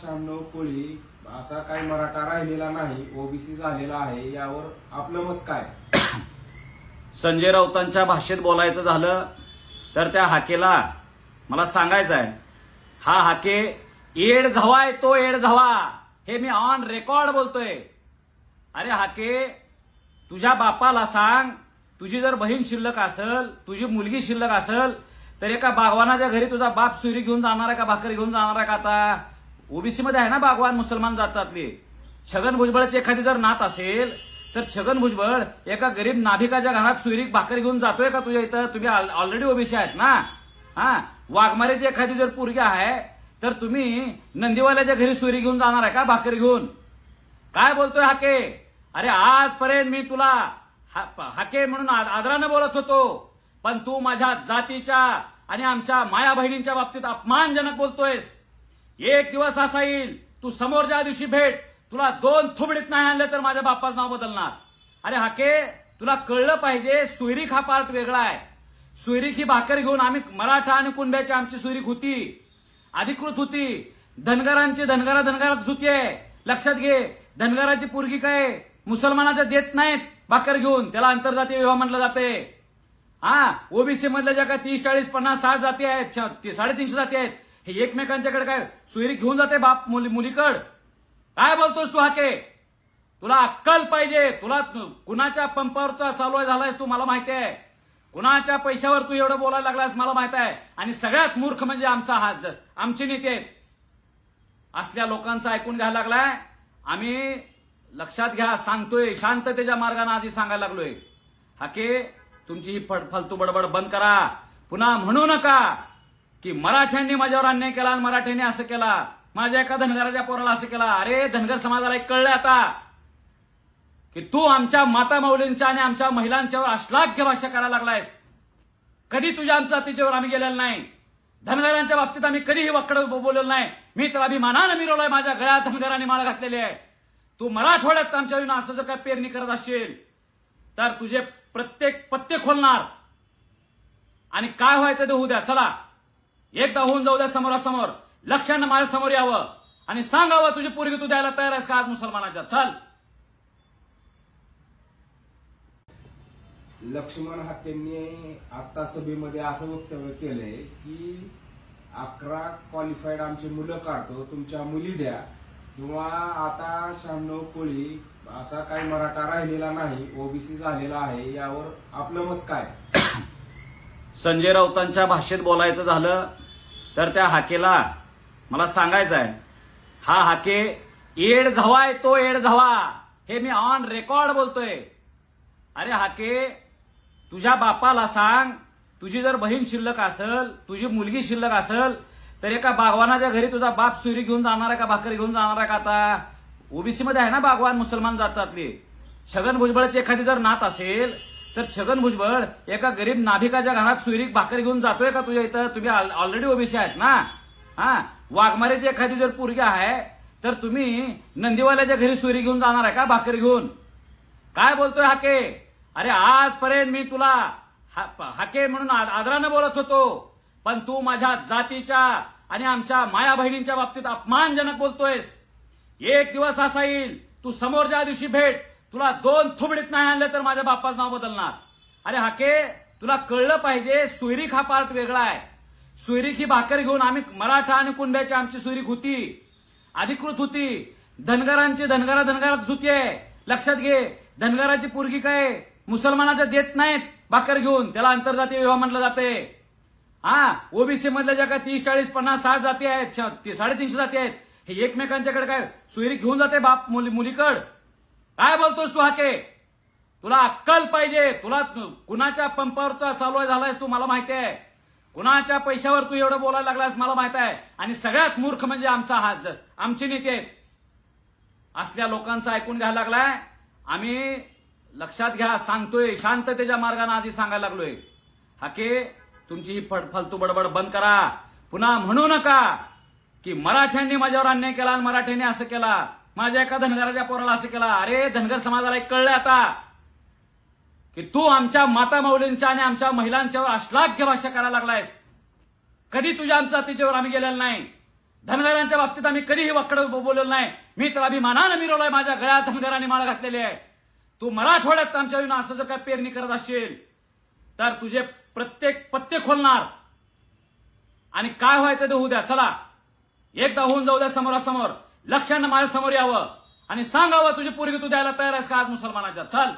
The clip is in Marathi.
96 कोळी असा काही मराठा राहिलेला नाही, ओबीसी झालेला आहे. यावर आपलं मत काय? संजय राऊतांच्या भाषेत बोलायचं झालं तर त्या हाकेला मला सांगायचं आहे, हा हाके येड झावाय तो येड झावा, हे मी ऑन रेकॉर्ड बोलतोय. अरे हाके, तुझ्या बापाला सांग, तुझी जर बहीण शिल्लक असेल, तुझी मुलगी शिल्लक असेल तर एका बागवानाच्या घरी तुझा बाप सुरी घेऊन जाणार आहे का, भाकरी घेऊन जाणार आहे का? आता ओबीसी मध्ये आहे ना बागवान, मुसलमान जातातले. छगन भुजबळची एखादी जर नात असेल तर छगन भुजबळ एका गरीब नाभिकाच्या घरात सुरी भाकरी घेऊन जातोय का तुझ्या इथं? तुम्ही ऑलरेडी ओबीसी आहेत ना. हा, वाघमारेची एखादी जर पोरगी आहे तर तुम्ही नंदीवाल्याच्या घरी सुरी घेऊन जाणार आहे का, भाकरी घेऊन? काय बोलतोय हाके? अरे आजपर्यंत मी तुला हाके म्हणून आदरानं बोलत होतो, पण तू माझ्या जातीच्या आणि आमच्या माया बहिणींच्या बाबतीत अपमानजनक बोलतोयस. एक दिवस असा येईल, तू समोरच्या दिवशी भेट, तुला 2 थुबडीत नाही आणलं तर माझ्या बापाचं नाव बदलणार. अरे हाके, तुला कळलं पाहिजे, सुईरीक हा पार्ट वेगळा आहे. सुईरीक ही भाकर घेऊन आम्ही मराठा आणि कुणब्याची आमची सुईरीक होती, अधिकृत होती. धनगरांची धनगरात सुती आहे. लक्षात घे, धनगराची पोरगी काय मुसलमानाच्या देत नाहीत भाकर घेऊन, त्याला आंतरजातीय विवाह म्हटलं जाते. हा, ओबीसी मधल्या ज्या काय 30, 40, 50, 60 जाती आहेत, 350 जाती आहेत, हे एकमेकांच्याकडे काय सुईरीक घेऊन जाते बाप मुलीकड? काय बोलतोस तू हाके? तुला अक्कल पाहिजे. तुला कुणाच्या पंपावरचा चालू झालायस तू, मला माहिती आहे. कुणाच्या पैशावर तू एवढं बोलायला लागलास मला माहित आहे. आणि सगळ्यात मूर्ख म्हणजे आमचे नेते आहेत. असल्या लोकांचं ऐकून घ्यायला लागलाय. आम्ही लक्षात घ्या, सांगतोय, शांततेच्या मार्गाने आधी सांगायला लागलोय. हाके, तुमची ही फालतू बडबड बंद करा. पुन्हा म्हणू नका की मराठ्यांनी माझ्यावर अन्याय केला आणि मराठ्यांनी असं केला, माझ्या एका धनगराच्या पोराला असं केला. अरे धनगर समाजाला एक कळलंय आता की तू आमच्या माता माऊलींच्या आणि आमच्या महिलांच्यावर अश्लाघ्य भाषा करायला लागलायस. कधी तुझ्या आमच्या जातीच्यावर आम्ही गेलेलो नाही. धनगरांच्या बाबतीत आम्ही कधीही वक्कड बोललेलो नाही. मी तर अभिमानानं मिरवलाय, माझ्या गळ्यात धनगरांनी माळ घातलेली आहे. तू मराठवाड्यात आमच्या येऊन असं जर काय पेरणी करत असशील तर तुझे प्रत्येक पत्ते खोलणार. आणि काय व्हायचं ते होऊ द्या. चला एकदा होऊन जाऊ द्या समोरासमोर. लक्षानं माझ्या समोर यावं आणि सांगावं तुझी पोरगी तू द्यायला तयार आहेस का आज मुसलमानाच्या? चल. लक्ष्मण हाकेंनी आता सभेमध्ये असं वक्तव्य केलंय की 11 क्वालिफाईड आमची मुलं काढतो, तुमच्या मुली द्या, किंवा आता 96 कोळी असा काही मराठा राहिलेला नाही, ओबीसी झालेला आहे. यावर आपलं मत काय? संजय राऊतांच्या भाषेत बोलायचं झालं तर त्या हाकेला मला सांगायचं आहे, हा हाके येड झावाय तो येड झावा, हे मी ऑन रेकॉर्ड बोलतोय. अरे हाके, तुझ्या बापाला सांग, तुझी जर बहीण शिल्लक असेल, तुझी मुलगी शिल्लक असेल तर एका बागवानाच्या घरी तुझा बाप सुरी घेऊन जाणार आहे का, भाकरी घेऊन जाणार आहे का? आता ओबीसी मध्ये आहे ना बागवान, मुसलमान जातातले. छगन भुजबळची एखादी जर नात असेल तर छगन भुजबळ एका गरीब नाभिकाच्या घरात सुईरीक भाकरी घेऊन जातोय का तुझ्या इथं? तुम्ही ऑलरेडी ओबीसी आहेत ना. हा, वाघमारेची एखादी जर पोरगी आहे तर तुम्ही नंदीवाल्याच्या घरी सुरी घेऊन जाणार आहे का, भाकरी घेऊन? काय बोलतोय हाके? अरे आजपर्यंत मी तुला हाके म्हणून आदरानं बोलत होतो, पण तू माझ्या जातीच्या आणि आमच्या माया बहिणींच्या बाबतीत अपमानजनक बोलतोयस. एक दिवस असा येईल, तू समोरच्या दिवशी भेट, तुला 2 थुबडीत नाही आणलं तर माझ्या बापाचं नाव बदलणार. अरे हाके, तुला कळलं पाहिजे, सुईरीक हा पार्ट वेगळा आहे. सुईरीक ही भाकर घेऊन आम्ही मराठा आणि कुणब्याची आमची सुईरीक होती, अधिकृत होती. धनगरांची धनगरात सुती आहे. लक्षात घे, धनगराची पोरगी काय मुसलमानाच्या देत नाहीत भाकर घेऊन, त्याला आंतरजातीय विवाह म्हटलं जाते. हा, ओबीसी मधल्या ज्या काय 30, 40, 50, 60 जाती आहेत, 350 जाती आहेत, हे एकमेकांच्याकडे काय सुईरीक घेऊन जाते बाप मुलीकड? काय बोलतोस तू हाके? तुला अक्कल पाहिजे. तुला कुणाच्या पंपावरचा चालू झालायस तू, मला माहिती आहे. कुणाच्या पैशावर तू एवढं बोलायला लागलास मला माहित आहे. आणि सगळ्यात मूर्ख म्हणजे आमचे नेते आहेत. असल्या लोकांचं ऐकून घ्यायला लागलाय. आम्ही लक्षात घ्या, सांगतोय, शांततेच्या मार्गाने आधी सांगायला लागलोय. हाके, तुमची ही फालतू बडबड बंद करा. पुन्हा म्हणू नका की मराठ्यांनी माझ्यावर अन्याय केला आणि मराठ्यांनी असं केला, माझ्या एका धनगराच्या पोराला असं केला. अरे धनगर समाजाला एक कळलंय आता की तू आमच्या माता माऊलींच्या आणि आमच्या महिलांच्यावर अश्लाघ्य भाषा करायला लागलायस. कधी तुझ्या आमच्या जातीच्यावर आम्ही गेलेलो नाही. धनगरांच्या बाबतीत आम्ही कधीही वाकडं बोललेलो नाही. मी तर अभिमानानं मिरवलाय, माझ्या गळ्यात धनगरांनी माळ घातलेली आहे. तू मराठवाड्यात आमच्या विना असं जर काय पेरणी करत असशील तर तुझे प्रत्येक पत्ते खोलणार आणि काय व्हायचं ते होऊ द्या. चला एकदा होऊन जाऊ द्या समोरासमोर. लक्षानं माझ्या समोर यावं आणि सांगावं तुझी पोरगी तू द्यायला तयार आहेस का आज मुसलमानाच्या. चल.